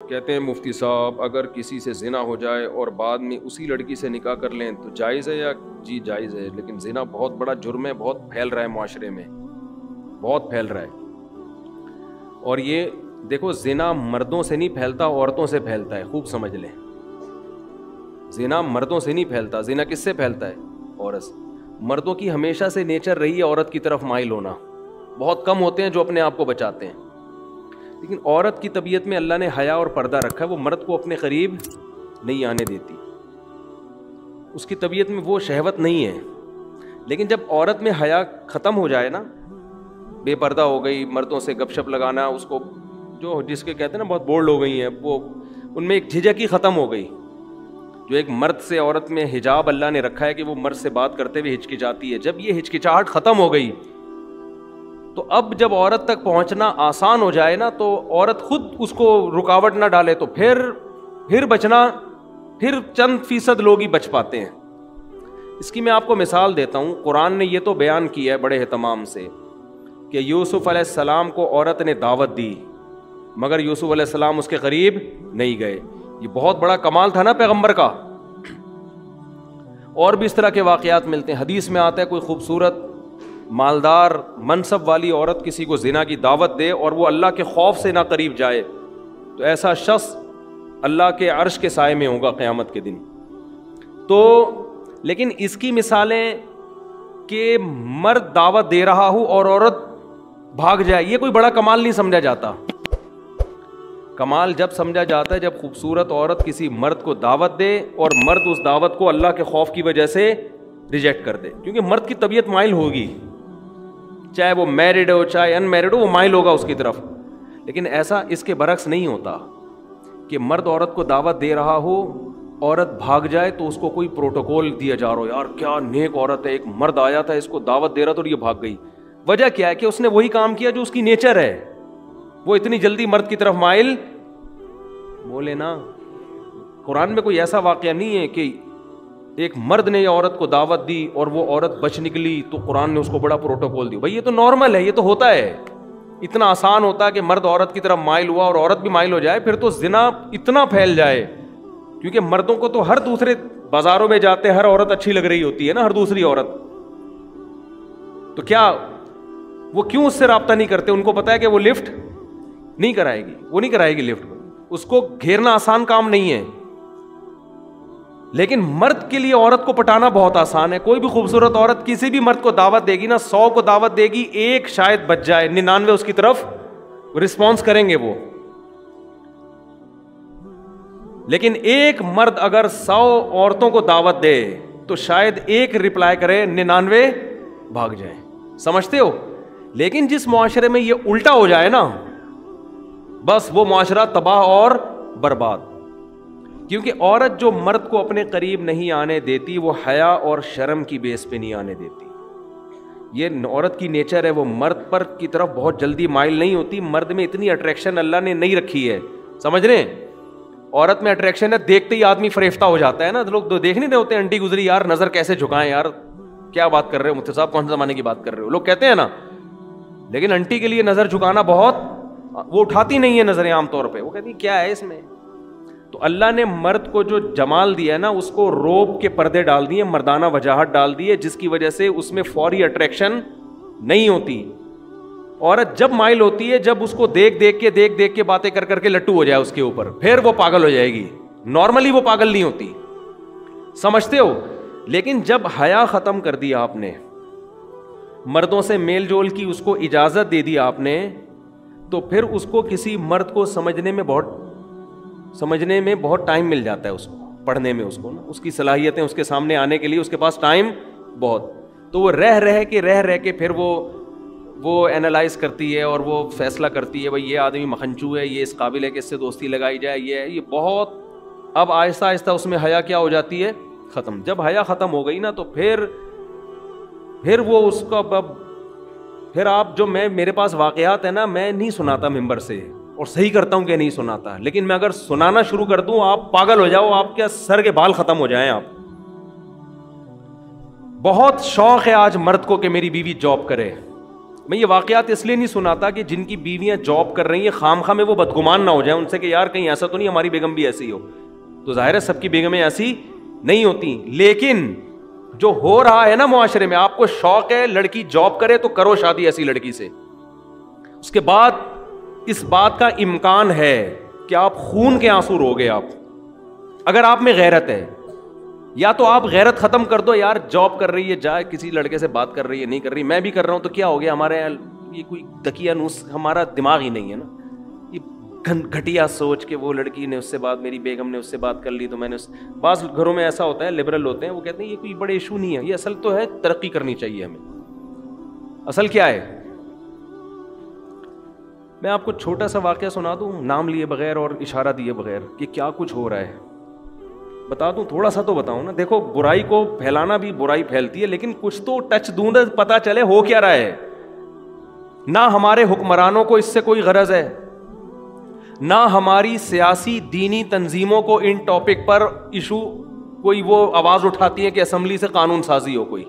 کہتے ہیں مفتی صاحب اگر کسی سے زنا ہو جائے اور بعد میں اسی لڑکی سے نکاح کر لیں تو جائز ہے یا؟ جی جائز ہے، لیکن زنا بہت بڑا جرم ہے، بہت پھیل رہا ہے معاشرے میں، بہت پھیل رہا ہے۔ اور یہ دیکھو زنا مردوں سے نہیں پھیلتا، عورتوں سے پھیلتا ہے، خوب سمجھ لیں۔ زنا مردوں سے نہیں پھیلتا، زنا کس سے پھیلتا ہے؟ عورت سے۔ مردوں کی ہمیشہ سے نیچر رہی ہے عورت کی طرف مائل ہونا، بہت کم ہوتے ہیں جو اپنے آپ کو بچاتے ہیں، لیکن عورت کی طبیعت میں اللہ نے حیا اور پردہ رکھا ہے، وہ مرد کو اپنے قریب نہیں آنے دیتی، اس کی طبیعت میں وہ شہوت نہیں ہے۔ لیکن جب عورت میں حیا ختم ہو جائے نا، بے پردہ ہو گئی، مردوں سے گپ شپ لگانا، اس کو جو جس کے کہتے ہیں نا بہت بولڈ ہو گئی ہیں، وہ ان میں ایک جھجک ہی ختم ہو گئی۔ جو ایک مرد سے عورت میں حجاب اللہ نے رکھا ہے کہ وہ مرد سے بات کرتے ہوئے ہچکچاتی ہے، جب یہ ہچکچاہٹ ختم ہو گئی تو اب جب عورت تک پہنچنا آسان ہو جائے نا، تو عورت خود اس کو رکاوٹ نہ ڈالے تو پھر بچنا، پھر چند فیصد لوگ ہی بچ پاتے ہیں۔ اس کی میں آپ کو مثال دیتا ہوں، قرآن نے یہ تو بیان کیا ہے بڑے اہتمام سے کہ یوسف علیہ السلام کو عورت نے دعوت دی مگر یوسف علیہ السلام اس کے قریب نہیں گئے، یہ بہت بڑا کمال تھا نا پیغمبر کا۔ اور بھی اس طرح کے واقعات ملتے ہیں، حدیث میں آتا ہے کوئی خوبصورت مالدار منصب والی عورت کسی کو زنا کی دعوت دے اور وہ اللہ کے خوف سے نہ قریب جائے تو ایسا شخص اللہ کے عرش کے سائے میں ہوگا قیامت کے دن۔ تو لیکن اس کی مثالیں کہ مرد دعوت دے رہا ہو اور عورت بھاگ جائے، یہ کوئی بڑا کمال نہیں سمجھا جاتا۔ کمال جب سمجھا جاتا ہے جب خوبصورت عورت کسی مرد کو دعوت دے اور مرد اس دعوت کو اللہ کے خوف کی وجہ سے ریجیکٹ کر دے، کیونکہ مرد کی طبیعت مائل ہوگی، چاہے وہ میرڈ ہو چاہے ان میرڈ ہو، وہ مائل ہوگا اس کی طرف۔ لیکن ایسا اس کے برعکس نہیں ہوتا کہ مرد عورت کو دعوت دے رہا ہو، عورت بھاگ جائے تو اس کو کوئی پروٹوکول دیا جا رہا ہو، یار کیا نیک عورت ہے، ایک مرد آیا تھا اس کو دعوت دے رہا تھا اور یہ بھاگ گئی۔ وجہ کیا ہے کہ اس نے وہی کام کیا جو اس کی نیچر ہے، وہ اتنی جلدی مرد کی طرف مائل بولے نا۔ قرآن میں کوئی ایسا واقعہ نہیں ہے کہ ایک مرد نے عورت کو دعوت دی اور وہ عورت بچ نکلی تو قرآن نے اس کو بڑا پروٹوکول دیا۔ بھائی یہ تو نارمل ہے، یہ تو ہوتا ہے، اتنا آسان ہوتا ہے کہ مرد عورت کی طرف مائل ہوا اور عورت بھی مائل ہو جائے، پھر تو زنا اتنا پھیل جائے، کیونکہ مردوں کو تو ہر دوسرے بازاروں میں جاتے ہر عورت اچھی لگ رہی ہوتی ہے نا، ہر دوسری عورت، تو کیا وہ کیوں اس سے رابطہ نہیں کرتے؟ ان کو پتا ہے کہ وہ لفٹ نہیں کرائے گی، وہ نہیں کرائے گی لفٹ، اس کو گھیرنا آسان کام نہیں ہے۔ لیکن مرد کے لیے عورت کو پٹانا بہت آسان ہے۔ کوئی بھی خوبصورت عورت کسی بھی مرد کو دعوت دے گی نا، 100 کو دعوت دے گی، ایک شاید بچ جائے، 99 اس کی طرف رسپانس کریں گے وہ۔ لیکن ایک مرد اگر 100 عورتوں کو دعوت دے تو شاید ایک رپلائی کرے، 99 بھاگ جائیں۔ سمجھتے ہو؟ لیکن جس معاشرے میں یہ الٹا ہو جائے نا، بس وہ معاشرہ تباہ اور برباد، کیونکہ عورت جو مرد کو اپنے قریب نہیں آنے دیتی وہ حیا اور شرم کی بیس پہ نہیں آنے دیتی۔ یہ عورت کی نیچر ہے، وہ مرد پر کی طرف بہت جلدی مائل نہیں ہوتی، مرد میں اتنی اٹریکشن اللہ نے نہیں رکھی ہے، سمجھ رہے ہیں؟ عورت میں اٹریکشن ہے، دیکھتے ہی آدمی فریفتہ ہو جاتا ہے نا، لوگ دیکھ نہیں رہے ہوتے انٹی گزری، یار نظر کیسے جھکائیں، یار کیا بات کر رہے ہو مفتی صاحب، کون سے زمانے کی بات کر رہے ہو، لوگ کہتے ہیں نا۔ لیکن انٹی کے لیے نظر جھکانا بہت، وہ اٹھاتی نہیں ہے نظریں عام طور پہ، وہ کہتی کیا ہے اس میں۔ تو اللہ نے مرد کو جو جمال دیا ہے نا، اس کو روب کے پردے ڈال دیے، مردانہ وجاہت ڈال دی ہے، جس کی وجہ سے اس میں فوری اٹریکشن نہیں ہوتی۔ عورت جب مائل ہوتی ہے جب اس کو دیکھ دیکھ کے باتیں کر کے لٹو ہو جائے اس کے اوپر، پھر وہ پاگل ہو جائے گی، نارملی وہ پاگل نہیں ہوتی، سمجھتے ہو؟ لیکن جب حیا ختم کر دیا آپ نے، مردوں سے میل جول کی اس کو اجازت دے دی آپ نے، تو پھر اس کو کسی مرد کو سمجھنے میں بہت ٹائم مل جاتا ہے، اس کو پڑھنے میں، اس کو نا اس کی صلاحیتیں اس کے سامنے آنے کے لیے اس کے پاس ٹائم بہت، تو وہ رہ کے پھر وہ اینالائز کرتی ہے اور وہ فیصلہ کرتی ہے بھائی یہ آدمی مکھنچو ہے، یہ اس قابل ہے کہ اس سے دوستی لگائی جائے، یہ بہت، اب آہستہ آہستہ اس میں حیا کیا ہو جاتی ہے؟ ختم۔ جب حیا ختم ہو گئی نا تو پھر وہ اس کا پھر آپ جو میرے پاس واقعات ہیں نا، میں نہیں سناتا ممبر سے، اور صحیح کرتا ہوں کہ نہیں سناتا، لیکن میں اگر سنانا شروع کر دوں آپ پاگل ہو جاؤ، آپ کے سر کے بال ختم ہو جائیں۔ آپ بہت شوق ہے آج مرد کو کہ میری بیوی جاب کرے، میں یہ واقعات اس لیے نہیں سناتا کہ جن کی بیویاں جاب کر رہی ہیں خام خواہ میں وہ بدگمان نہ ہو جائیں ان سے کہ یار کہیں ایسا تو نہیں ہماری بیگم بھی ایسی ہو. تو ظاہر ہے سب کی بیگمیں ایسی نہیں ہوتی, لیکن جو ہو رہا ہے نا معاشرے میں, آپ کو شوق ہے لڑکی جاب کرے تو کرو شادی ایسی لڑکی سے. اس کے بعد اس بات کا امکان ہے کہ آپ خون کے آنسو روگے. آپ اگر آپ میں غیرت ہے, یا تو آپ غیرت ختم کر دو, یار جاب کر رہی ہے جائے کسی لڑکے سے بات کر رہی ہے نہیں کر رہی, میں بھی کر رہا ہوں تو کیا ہو گیا, ہمارے یہ کوئی دکیا نوس, ہمارا دماغ ہی نہیں ہے نا. یہ گھٹیا سوچ کے وہ لڑکی نے اس سے بات, میری بیگم نے اس سے بات کر لی تو میں نے بعض گھروں میں ایسا ہوتا ہے, لبرل ہوتے ہیں, وہ کہتے ہیں یہ کوئی بڑے ایشو نہیں ہے, یہ اصل تو ہے ترقی کرنی چاہیے ہمیں. اصل کیا ہے؟ میں آپ کو چھوٹا سا واقعہ سنا دوں نام لیے بغیر اور اشارہ دیے بغیر کہ کیا کچھ ہو رہا ہے, بتا دوں تھوڑا سا تو بتاؤں نا. دیکھو برائی کو پھیلانا بھی برائی پھیلتی ہے, لیکن کچھ تو ٹچ دوں پتا چلے ہو کیا رہا ہے. نہ ہمارے حکمرانوں کو اس سے کوئی غرض ہے, نہ ہماری سیاسی دینی تنظیموں کو ان ٹاپک پر ایشو کوئی وہ آواز اٹھاتی ہے کہ اسمبلی سے قانون سازی ہو کوئی.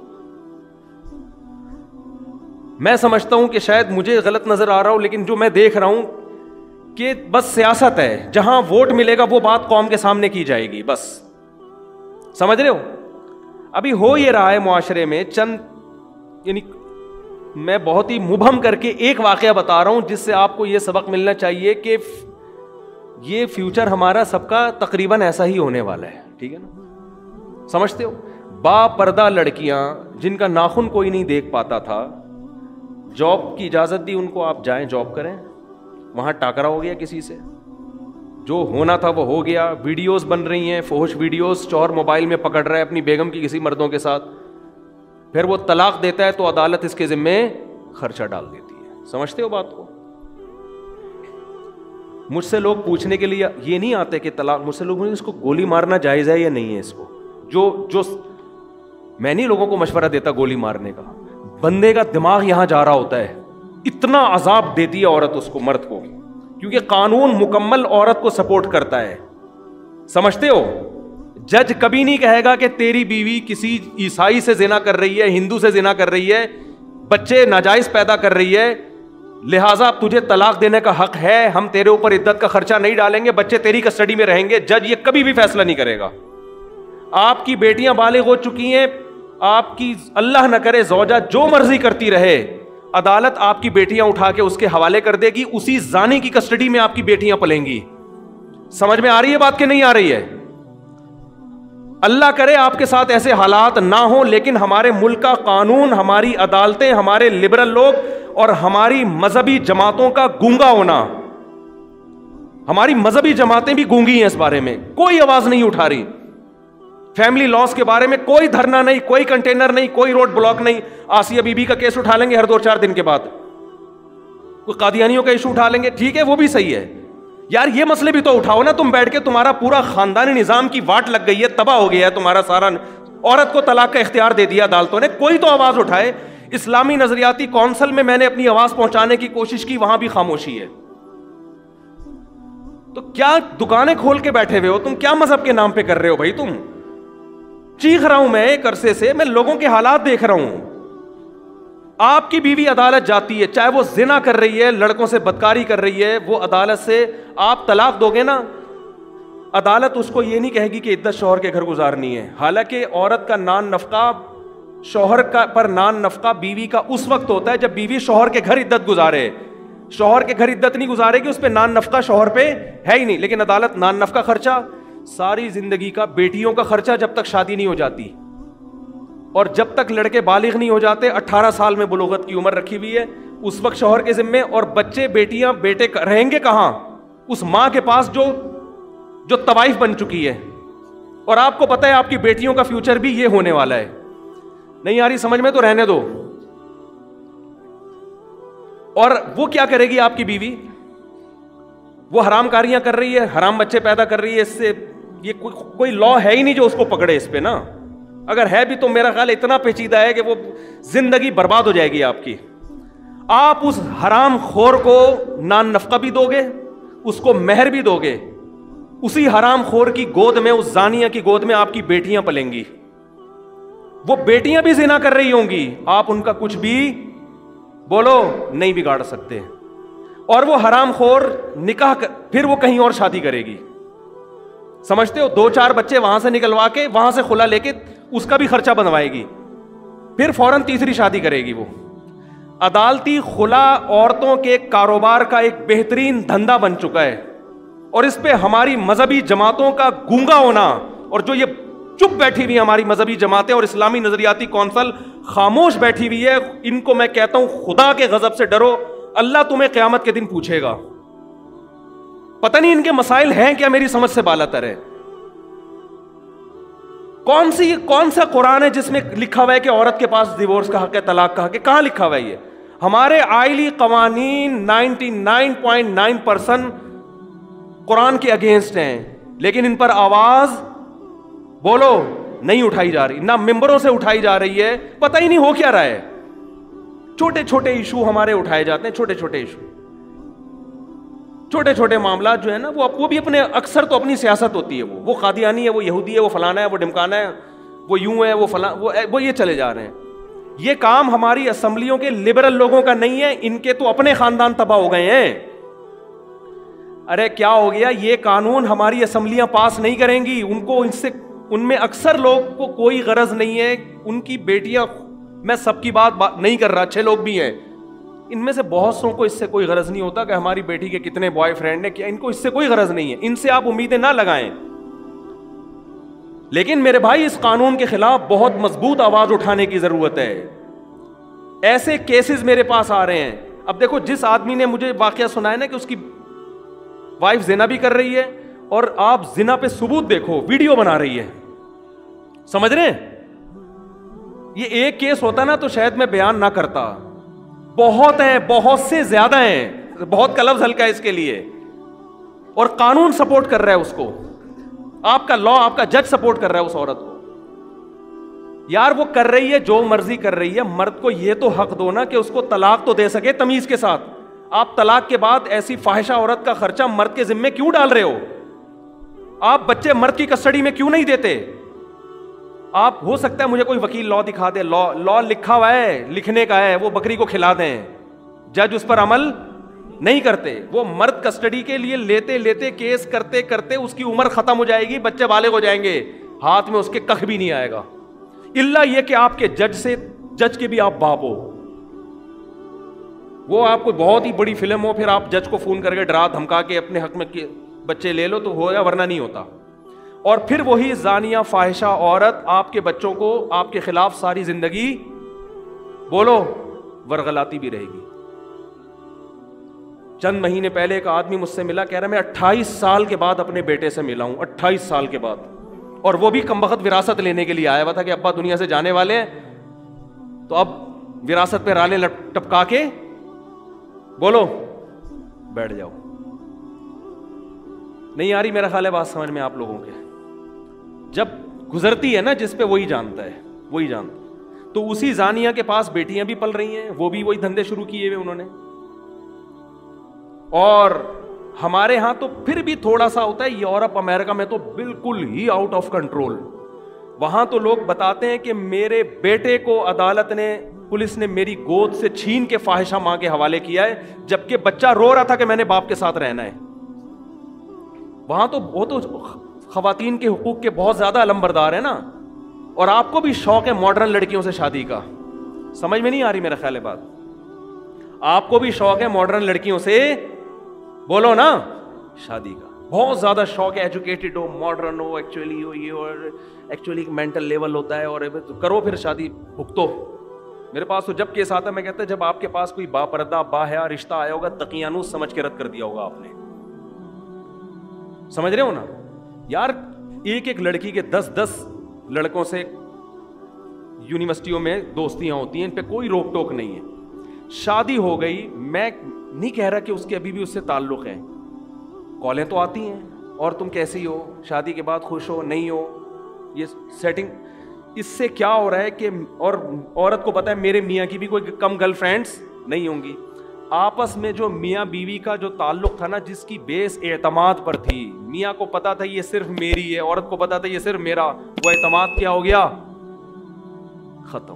میں سمجھتا ہوں کہ شاید مجھے غلط نظر آ رہا ہو, لیکن جو میں دیکھ رہا ہوں کہ بس سیاست ہے, جہاں ووٹ ملے گا وہ بات قوم کے سامنے کی جائے گی بس. سمجھ رہے ہو؟ ابھی ہو یہ رہا ہے معاشرے میں چند, یعنی میں بہت ہی مبہم کر کے ایک واقعہ بتا رہا ہوں جس سے آپ کو یہ سبق ملنا چاہیے کہ یہ فیوچر ہمارا سب کا تقریباً ایسا ہی ہونے والا ہے. ٹھیک ہے نا؟ سمجھتے ہو؟ با پردہ لڑکیاں جن کا ناخن کوئی نہیں دیکھ پاتا تھا, جاب کی اجازت دی ان کو, آپ جائیں جاب کریں, وہاں ٹاکرا ہو گیا کسی سے, جو ہونا تھا وہ ہو گیا. ویڈیوز بن رہی ہیں فحش ویڈیوز, چور موبائل میں پکڑ رہا ہے اپنی بیگم کی کسی مردوں کے ساتھ, پھر وہ طلاق دیتا ہے تو عدالت اس کے ذمے خرچہ ڈال دیتی ہے. سمجھتے ہو بات کو؟ مجھ سے لوگ پوچھنے کے لیے یہ نہیں آتے کہ طلاق, مجھ سے لوگ اس کو گولی مارنا جائز ہے یا نہیں ہے. اس کو جو میں نہیں لوگوں کو مشورہ دیتا گولی مارنے کا, بندے کا دماغ یہاں جا رہا ہوتا ہے, اتنا عذاب دیتی ہے عورت اس کو, مرد کو, کیونکہ قانون مکمل عورت کو سپورٹ کرتا ہے. سمجھتے ہو؟ جج کبھی نہیں کہے گا کہ تیری بیوی کسی عیسائی سے زنا کر رہی ہے, ہندو سے زنا کر رہی ہے, بچے ناجائز پیدا کر رہی ہے, لہٰذا تجھے طلاق دینے کا حق ہے, ہم تیرے اوپر عدت کا خرچہ نہیں ڈالیں گے, بچے تیری کسٹڈی میں رہیں گے. جج یہ کبھی بھی فیصلہ نہیں کرے گا. آپ کی بیٹیاں بالغ ہو چکی ہیں, آپ کی اللہ نہ کرے زوجہ جو مرضی کرتی رہے, عدالت آپ کی بیٹیاں اٹھا کے اس کے حوالے کر دے گی, اسی زانی کی کسٹڈی میں آپ کی بیٹیاں پلیں گی. سمجھ میں آ رہی ہے بات کہ نہیں آ رہی ہے؟ اللہ کرے آپ کے ساتھ ایسے حالات نہ ہوں, لیکن ہمارے ملک کا قانون, ہماری عدالتیں, ہمارے لبرل لوگ اور ہماری مذہبی جماعتوں کا گونگا ہونا, ہماری مذہبی جماعتیں بھی گونگی ہیں اس بارے میں, کوئی آواز نہیں اٹھا رہی. فیملی لاس کے بارے میں کوئی دھرنا نہیں, کوئی کنٹینر نہیں, کوئی روڈ بلاک نہیں. آسیہ بی بی کا کیس اٹھا لیں گے ہر 2-4 دن کے بعد, کوئی قادیانیوں کا ایشو اٹھا لیں گے, ٹھیک ہے وہ بھی صحیح ہے. یار یہ مسئلے بھی تو اٹھاؤ نا تم بیٹھ کے, تمہارا پورا خاندانی نظام کی واٹ لگ گئی ہے, تباہ ہو گیا ہے تمہارا سارا, عورت کو طلاق کا اختیار دے دیا عدالتوں نے, کوئی تو آواز اٹھائے. اسلامی نظریاتی کونسل میں نے اپنی آواز پہنچانے کی کوشش کی, وہاں بھی خاموشی ہے. تو کیا دکانیں کھول کے بیٹھے ہوئے ہو تم؟ کیا مذہب کے نام پہ کر رہے ہو بھائی تم؟ چیخ رہا ہوں میں ایک عرصے سے, میں لوگوں کے حالات دیکھ رہا ہوں. آپ کی بیوی عدالت جاتی ہے, چاہے وہ زنا کر رہی ہے, لڑکوں سے بدکاری کر رہی ہے, وہ عدالت سے آپ طلاق دو گے نا, عدالت اس کو یہ نہیں کہے گی کہ عدت شوہر کے گھر گزارنی ہے. حالانکہ عورت کا نان نفقہ, شوہر کا پر نان نفقہ بیوی کا اس وقت ہوتا ہے جب بیوی شوہر کے گھر عدت گزارے. شوہر کے گھر عدت نہیں گزارے گی, اس پہ نان نفقہ شوہر پہ ہے ہی نہیں. لیکن عدالت نان نفقہ خرچہ, ساری زندگی کا بیٹیوں کا خرچہ جب تک شادی نہیں ہو جاتی, اور جب تک لڑکے بالغ نہیں ہو جاتے, 18 سال میں بلوغت کی عمر رکھی ہوئی ہے, اس وقت شوہر کے ذمے. اور بچے بیٹیاں بیٹے رہیں گے کہاں؟ اس ماں کے پاس جو طوائف بن چکی ہے. اور آپ کو پتہ ہے آپ کی بیٹیوں کا فیوچر بھی یہ ہونے والا ہے. نہیں آ رہی سمجھ میں تو رہنے دو. اور وہ کیا کرے گی آپ کی بیوی؟ وہ حرام کاریاں کر رہی ہے, حرام بچے پیدا کر رہی ہے, اس سے یہ کوئی لا ہے ہی نہیں جو اس کو پکڑے اس پہ نا. اگر ہے بھی تو میرا خیال اتنا پیچیدہ ہے کہ وہ زندگی برباد ہو جائے گی آپ کی. آپ اس حرام خور کو نان نفقہ بھی دو گے, اس کو مہر بھی دو گے, اسی حرام خور کی گود میں, اس زانیہ کی گود میں آپ کی بیٹیاں پلیں گی. وہ بیٹیاں بھی زنا کر رہی ہوں گی, آپ ان کا کچھ بھی بولو نہیں بگاڑ سکتے. اور وہ حرام خور نکاح پھر وہ کہیں اور شادی کرے گی, سمجھتے ہو؟ 2-4 بچے وہاں سے نکلوا کے وہاں سے خلا لے کے اس کا بھی خرچہ بنوائے گی, پھر فوراً تیسری شادی کرے گی. وہ عدالتی خلا عورتوں کے کاروبار کا ایک بہترین دھندا بن چکا ہے, اور اس پہ ہماری مذہبی جماعتوں کا گونگا ہونا, اور جو یہ چپ بیٹھی ہوئی ہماری مذہبی جماعتیں اور اسلامی نظریاتی کونسل خاموش بیٹھی ہوئی ہے, ان کو میں کہتا ہوں خدا کے غضب سے ڈرو, اللہ تمہیں قیامت کے دن پوچھے گا. پتہ نہیں ان کے مسائل ہیں کیا, میری سمجھ سے بالاتر ہے. کون سا قرآن ہے جس میں لکھا ہوا ہے کہ عورت کے پاس ڈیورس کا حق ہے, طلاق کا حق ہے؟ کہاں لکھا ہوا ہے یہ؟ ہمارے آئلی قوانین 99.9% قرآن کے اگینسٹ ہیں, لیکن ان پر آواز بولو نہیں اٹھائی جا رہی, نہ ممبروں سے اٹھائی جا رہی ہے. پتہ ہی نہیں ہو کیا رہا ہے. چھوٹے چھوٹے ایشو ہمارے اٹھائے جاتے ہیں, چھوٹے چھوٹے ایشو, چھوٹے چھوٹے معاملات جو ہے نا, وہ بھی اپنے اکثر تو اپنی سیاست ہوتی ہے. وہ قادیانی ہے, وہ یہودی ہے, وہ فلانا ہے, وہ ڈمکانا ہے, وہ یوں ہے, وہ فلاں, وہ یہ چلے جا رہے ہیں. یہ کام ہماری اسمبلیوں کے لبرل لوگوں کا نہیں ہے, ان کے تو اپنے خاندان تباہ ہو گئے ہیں. ارے کیا ہو گیا, یہ قانون ہماری اسمبلیاں پاس نہیں کریں گی. ان میں اکثر لوگ کو کوئی غرض نہیں ہے, ان کی بیٹیاں, میں سب کی بات نہیں کر رہا, اچھے لوگ بھی ہیں, ان میں سے بہت سو کو اس سے کوئی غرض نہیں ہوتا کہ ہماری بیٹی کے کتنے بوائے فرینڈ ہیں, کیا ان کو اس سے کوئی غرض نہیں ہے. ان سے آپ امیدیں نہ لگائیں. لیکن میرے بھائی, اس قانون کے خلاف بہت مضبوط آواز اٹھانے کی ضرورت ہے. ایسے کیسز میرے پاس آ رہے ہیں. اب دیکھو, جس آدمی نے مجھے واقعہ سنا ہے نا کہ اس کی وائف زنا بھی کر رہی ہے, اور آپ زنا پہ ثبوت دیکھو, ویڈیو بنا رہی ہے, سمجھ رہے ہیں؟ یہ ایک کیس ہوتا نا تو شاید میں بیان نہ کرتا. بہت ہیں, بہت سے زیادہ ہیں, بہت کا لفظ ہلکا ہے اس کے لیے, اور قانون سپورٹ کر رہا ہے اس کو, آپ کا لا, آپ کا جج سپورٹ کر رہا ہے اس عورت کو. یار وہ کر رہی ہے جو مرضی کر رہی ہے, مرد کو یہ تو حق دو نا کہ اس کو طلاق تو دے سکے تمیز کے ساتھ. آپ طلاق کے بعد ایسی فاحشہ عورت کا خرچہ مرد کے ذمے کیوں ڈال رہے ہو؟ آپ بچے مرد کی کسٹڈی میں کیوں نہیں دیتے؟ آپ, ہو سکتا ہے مجھے کوئی وکیل لا دکھا دے, لا لکھا ہوا ہے, لکھنے کا ہے, وہ بکری کو کھلا دیں, جج اس پر عمل نہیں کرتے. وہ مرد کسٹڈی کے لیے لیتے لیتے کیس کرتے کرتے اس کی عمر ختم ہو جائے گی, بچے بالغ ہو جائیں گے, ہاتھ میں اس کے کخ بھی نہیں آئے گا, الا یہ کہ آپ کے جج کے بھی آپ باپ ہو. وہ آپ کو بہت ہی بڑی فلم ہو, پھر آپ جج کو فون کر کے ڈرا دھمکا کے اپنے حق میں بچے لے لو تو ہوگا, ورنہ نہیں ہوتا. اور پھر وہی زانیہ فاحشہ عورت آپ کے بچوں کو آپ کے خلاف ساری زندگی بولو ورغلاتی بھی رہے گی. چند مہینے پہلے ایک آدمی مجھ سے ملا, کہہ رہا میں 28 سال کے بعد اپنے بیٹے سے ملا ہوں, 28 سال کے بعد, اور وہ بھی کمبخت وراثت لینے کے لیے آیا ہوا تھا کہ ابا دنیا سے جانے والے ہیں, تو اب وراثت پہ رالے ٹپکا کے بولو بیٹھ جاؤ. نہیں آ رہی میرا خیال ہے بات سمجھ میں آپ لوگوں کے؟ جب گزرتی ہے نا جس پہ, وہی جانتا ہے, وہی جانتا ہے. تو اسی زانیہ کے پاس بیٹیاں بھی پل رہی ہیں, وہ بھی وہی دھندے شروع کیے ہوئے انہوں نے. اور ہمارے ہاں تو پھر بھی تھوڑا سا ہوتا ہے, یورپ امریکہ میں تو بالکل ہی آؤٹ آف کنٹرول. وہاں تو لوگ بتاتے ہیں کہ میرے بیٹے کو عدالت نے, پولیس نے میری گود سے چھین کے فاحشہ ماں کے حوالے کیا ہے, جبکہ بچہ رو رہا تھا کہ میں نے باپ کے ساتھ رہنا ہے. وہاں تو وہ تو خواتین کے حقوق کے بہت زیادہ علمبردار ہیں نا. اور آپ کو بھی شوق ہے ماڈرن لڑکیوں سے شادی کا, سمجھ میں نہیں آ رہی میرا خیال ہے بات؟ آپ کو بھی شوق ہے ماڈرن لڑکیوں سے بولو نا شادی کا, بہت زیادہ شوق ہے, ایجوکیٹڈ ہو, ماڈرن ہو, ایکچولی ہو یہ, اور ایکچولی مینٹل لیول ہوتا ہے, اور کرو پھر شادی بھگتو. میرے پاس تو جب کیس آتا ہے میں کہتا ہے جب آپ کے پاس کوئی با پردہ با حیا رشتہ آیا ہوگا, تقیانوس سمجھ کے رد کر دیا ہوگا آپ نے. سمجھ رہے ہو نا یار؟ ایک لڑکی کے 10 لڑکوں سے یونیورسٹیوں میں دوستیاں ہوتی ہیں, ان پہ کوئی روک ٹوک نہیں ہے. شادی ہو گئی, میں نہیں کہہ رہا کہ اس کے ابھی بھی اس سے تعلق ہے, کالیں تو آتی ہیں, اور تم کیسی ہو, شادی کے بعد خوش ہو نہیں ہو, یہ سیٹنگ. اس سے کیا ہو رہا ہے کہ, اور عورت کو پتا ہے میرے میاں کی بھی کوئی کم گرل فرینڈس نہیں ہوں گی. آپس میں جو میاں بیوی کا جو تعلق تھا نا, جس کی بیس اعتماد پر تھی, میاں کو پتا تھا یہ صرف میری ہے, عورت کو پتا تھا یہ صرف میرا, وہ اعتماد کیا ہو گیا؟ ختم.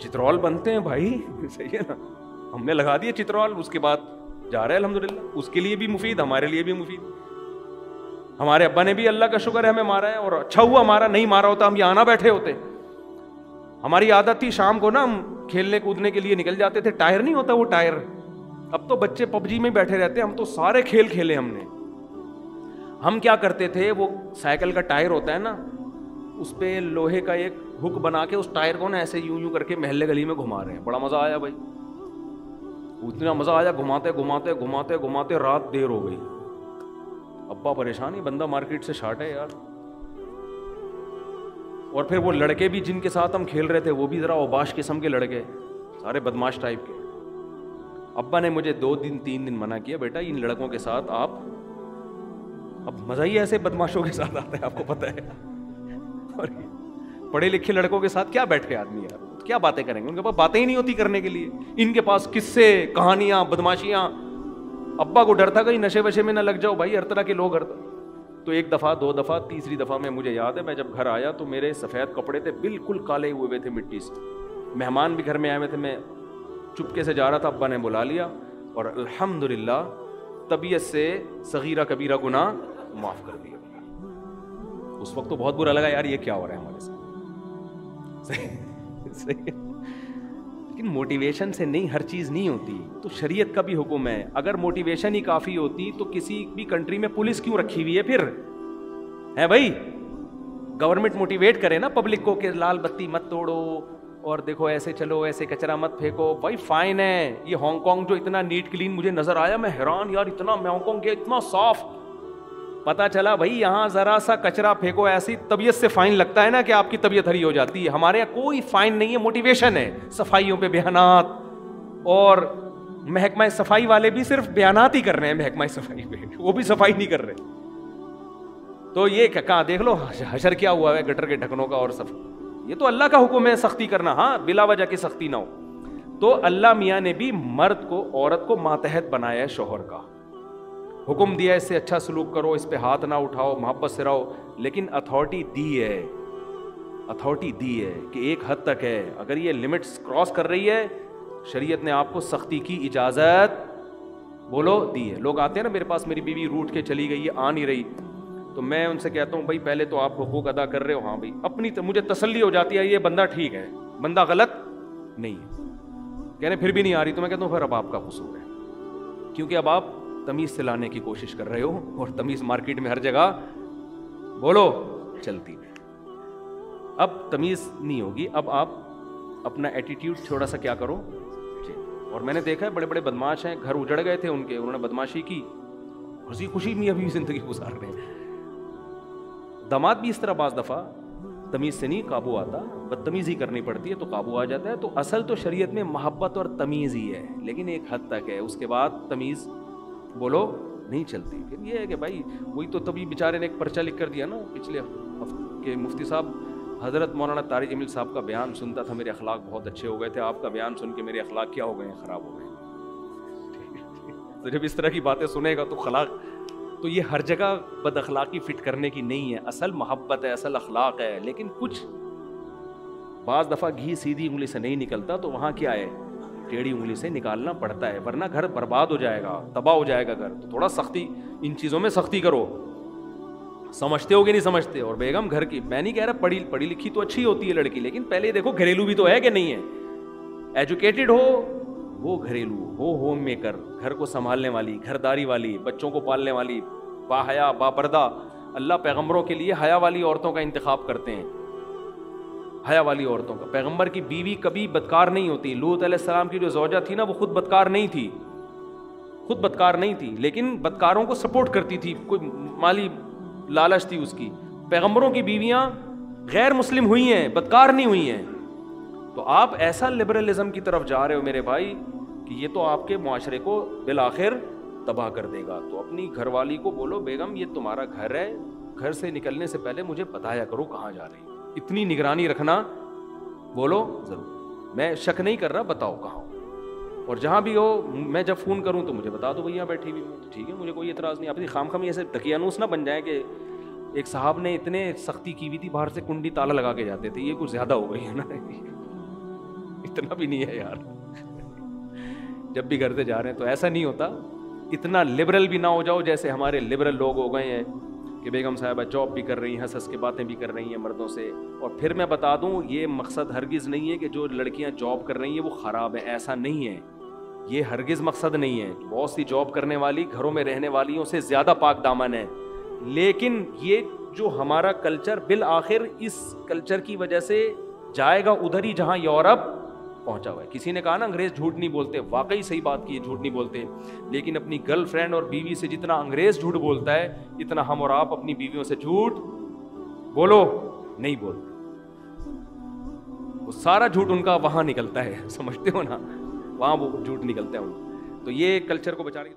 چترول بنتے ہیں بھائی, صحیح ہے نا, ہم نے لگا دیا چترول, اس کے بعد جا رہے ہیں الحمدللہ, اس کے لیے بھی مفید, ہمارے لیے بھی مفید. ہمارے ابا نے بھی اللہ کا شکر ہے ہمیں مارا ہے, اور اچھا ہوا ہمارا, نہیں مارا ہوتا ہم یہاں نہ بیٹھے ہوتے. ہماری عادت تھی شام کو نا ہم کھیلنے کودنے کے لیے نکل جاتے تھے, ٹائر نہیں ہوتا وہ ٹائر, اب تو بچے پب جی میں بیٹھے رہتے ہیں, ہم تو سارے کھیل کھیلے ہم نے. ہم کیا کرتے تھے, وہ سائیکل کا ٹائر ہوتا ہے نا, اس پہ لوہے کا ایک ہک بنا کے اس ٹائر کو نا ایسے یوں کر کے محلے گلی میں گھما رہے ہیں. بڑا مزہ آیا بھائی, اتنا مزہ آیا, گھماتے گھماتے گھماتے گھماتے رات دیر ہو گئی. ابا پریشان ہی, بندہ مارکیٹ سے شارٹ ہے یار. اور پھر وہ لڑکے بھی جن کے ساتھ ہم کھیل رہے تھے وہ بھی ذرا اوباش قسم کے لڑکے, سارے بدماش ٹائپ کے. ابا نے مجھے 2 دن 3 دن منع کیا, بیٹا ان لڑکوں کے ساتھ آپ, اب مزہ ہی ایسے بدماشوں کے ساتھ آتا ہے آپ کو پتہ ہے, اور پڑھے لکھے لڑکوں کے ساتھ کیا بیٹھ کے آدمی یار, کیا باتیں کریں گے, ان کے پاس باتیں ہی نہیں ہوتی کرنے کے لیے, ان کے پاس قصے کہانیاں بدماشیاں. ابا کو ڈر تھا کہیں نشے وشے میں نہ لگ جاؤ بھائی, ہر طرح کے لوگ ہر طرح. تو 1 دفعہ 2 دفعہ, تیسری دفعہ میں مجھے یاد ہے, میں جب گھر آیا تو میرے سفید کپڑے تھے بالکل کالے ہوئے تھے مٹی سے, مہمان بھی گھر میں آئے ہوئے تھے, میں چپکے سے جا رہا تھا, ابا نے بلا لیا, اور الحمدللہ طبیعت سے صغیرہ کبیرہ گناہ معاف کر دیا. اس وقت تو بہت برا لگا یار, یہ کیا ہو رہا ہے ہمارے ساتھ. صحیح. لیکن موٹیویشن سے نہیں ہر چیز نہیں ہوتی, تو شریعت کا بھی حکم ہے. اگر موٹیویشن ہی کافی ہوتی تو کسی بھی کنٹری میں پولیس کیوں رکھی ہوئی ہے پھر, ہے بھائی. گورنمنٹ موٹیویٹ کرے نا پبلک کو کہ لال بتی مت توڑو, اور دیکھو ایسے چلو, ایسے کچرا مت پھینکو. بھائی فائن ہے. یہ ہانگ کانگ جو اتنا نیٹ کلین مجھے نظر آیا, میں حیران یار, اتنا میں ہانگ کانگ گیا اتنا صاف, پتا چلا بھائی یہاں ذرا سا کچرا پھینکو ایسی طبیعت سے فائن لگتا ہے نا کہ آپ کی طبیعت ہری ہو جاتی ہے. ہمارے یہاں کوئی فائن نہیں ہے, موٹیویشن ہے. صفائیوں پہ بیانات, اور محکمہ صفائی والے بھی صرف بیانات ہی کر رہے ہیں محکمہ صفائی پہ, وہ بھی صفائی نہیں کر رہے. تو یہ کہاں دیکھ لو حشر کیا ہوا ہے گٹر کے ڈھکنوں کا, اور سب یہ تو اللہ کا حکم ہے سختی کرنا, ہاں بلا وجہ کی سختی نہ ہو. تو اللہ میاں نے بھی مرد کو عورت کو ماتحت بنایا ہے شوہر کا, حکم دیا اس سے اچھا سلوک کرو, اس پہ ہاتھ نہ اٹھاؤ, محبت سے رہو. لیکن اتھارٹی دی ہے, اتھارٹی دی ہے کہ ایک حد تک ہے. اگر یہ لمٹس کراس کر رہی ہے, شریعت نے آپ کو سختی کی اجازت بولو دی ہے. لوگ آتے ہیں نا میرے پاس, میری بیوی روٹھ کے چلی گئی ہے, آ نہیں رہی, تو میں ان سے کہتا ہوں بھائی پہلے تو آپ حقوق ادا کر رہے ہو, ہاں بھائی اپنی مجھے تسلی ہو جاتی ہے یہ بندہ ٹھیک ہے, بندہ غلط نہیں ہے. کہنے پھر بھی نہیں آ رہی, تو میں کہتا ہوں پھر اب آپ کا قصور ہے, کیونکہ اب آپ تمیز سے لانے کی کوشش کر رہے ہو, اور تمیز مارکیٹ میں ہر جگہ بولو چلتی ہے. اب تمیز نہیں ہوگی, اب آپ اپنا ایٹیٹیوڈ تھوڑا سا کیا کرو. اور میں نے دیکھا ہے بڑے بڑے بدماش ہیں, گھر اجڑ گئے تھے ان کے, انہوں نے بدماشی کی, خوشی خوشی میں ابھی زندگی گزار رہے ہیں. داماد بھی اس طرح بعض دفعہ تمیز سے نہیں قابو آتا, بدتمیزی کرنی پڑتی ہے تو قابو آ جاتا ہے. تو اصل تو شریعت میں محبت اور تمیز ہی ہے, لیکن ایک حد تک ہے, اس کے بعد تمیز بولو نہیں چلتی. پھر یہ ہے کہ بھائی وہی تو تبھی بیچارے نے ایک پرچہ لکھ کر دیا نا پچھلے ہفتے کہ مفتی صاحب حضرت مولانا طارق جمیل صاحب کا بیان سنتا تھا, میرے اخلاق بہت اچھے ہو گئے تھے, آپ کا بیان سن کے میرے اخلاق کیا ہو گئے ہیں, خراب ہو گئے ہیں. تو جب اس طرح کی باتیں سنے گا تو اخلاق, تو یہ ہر جگہ بد اخلاقی فٹ کرنے کی نہیں ہے, اصل محبت ہے, اصل اخلاق ہے. لیکن کچھ بعض دفعہ گھی سیدھی انگلی سے نہیں نکلتا, تو وہاں کیا ہے ٹیڑھی انگلی سے نکالنا پڑتا ہے, ورنہ گھر برباد ہو جائے گا, تباہ ہو جائے گا گھر. تو تھوڑا سختی, ان چیزوں میں سختی کرو. سمجھتے ہو کہ نہیں سمجھتے؟ اور بیگم گھر کی, میں نہیں کہہ رہا پڑھی لکھی تو اچھی ہوتی ہے لڑکی, لیکن پہلے دیکھو گھریلو بھی تو ہے کہ نہیں ہے. ایجوکیٹڈ ہو وہ گھریلو ہو, ہوم میکر, گھر کو سنبھالنے والی, گھرداری والی, بچوں کو پالنے والی, با حیا با پردہ. اللہ پیغمبروں کے لیے حیا والی عورتوں کا انتخاب کرتے ہیں, حیا والی عورتوں کا. پیغمبر کی بیوی کبھی بدکار نہیں ہوتی. لوط علیہ السلام کی جو زوجہ تھی نا وہ خود بدکار نہیں تھی, خود بدکار نہیں تھی, لیکن بدکاروں کو سپورٹ کرتی تھی, کوئی مالی لالچ تھی اس کی. پیغمبروں کی بیویاں غیر مسلم ہوئی ہیں, بدکار نہیں ہوئی ہیں. تو آپ ایسا لبرلزم کی طرف جا رہے ہو میرے بھائی کہ یہ تو آپ کے معاشرے کو بالآخر تباہ کر دے گا. تو اپنی گھر والی کو بولو بیگم یہ تمہارا گھر ہے, گھر سے نکلنے سے پہلے مجھے بتایا کرو کہاں جا رہی, اتنی نگرانی رکھنا. بولو ضرور, میں شک نہیں کر رہا, بتاؤ کہاں ہو, اور جہاں بھی ہو میں جب فون کروں تو مجھے بتا دو بھئی یہاں بیٹھی ہوئی ہوں, ٹھیک ہے, مجھے کوئی اعتراض نہیں. اپنی خام خامی ایسے دقیانوس نہ بن جائے کہ ایک صاحب نے اتنے سختی کی ہوئی تھی, باہر سے کنڈی تالا لگا کے جاتے تھے, یہ کچھ زیادہ ہو گئی ہے نا. اتنا بھی نہیں ہے یار. جب بھی گھر سے جا رہے ہیں تو ایسا نہیں ہوتا, اتنا لبرل بھی نہ ہو جاؤ جیسے ہمارے لبرل لوگ ہو گئے ہیں کہ بیگم صاحبہ جاب بھی کر رہی ہیں, ہنس ہنس کے باتیں بھی کر رہی ہیں مردوں سے. اور پھر میں بتا دوں, یہ مقصد ہرگز نہیں ہے کہ جو لڑکیاں جاب کر رہی ہیں وہ خراب ہیں, ایسا نہیں ہے, یہ ہرگز مقصد نہیں ہے. بہت سی جاب کرنے والی گھروں میں رہنے والیوں سے زیادہ پاک دامن ہے. لیکن یہ جو ہمارا کلچر بالآخر اس کلچر کی وجہ سے جائے گا ادھر ہی جہاں یورپ پہنچا ہوا ہے. کسی نے کہا نا انگریز جھوٹ نہیں بولتے, واقعی صحیح بات کی, جھوٹ نہیں بولتے. لیکن اپنی گرل فرینڈ اور بیوی سے جتنا انگریز جھوٹ بولتا ہے, اتنا ہم اور آپ اپنی بیویوں سے جھوٹ بولو نہیں بولتے. وہ سارا جھوٹ ان کا وہاں نکلتا ہے, سمجھتے ہو نا, وہاں وہ جھوٹ نکلتا ہے ان. تو یہ کلچر کو بچانے کی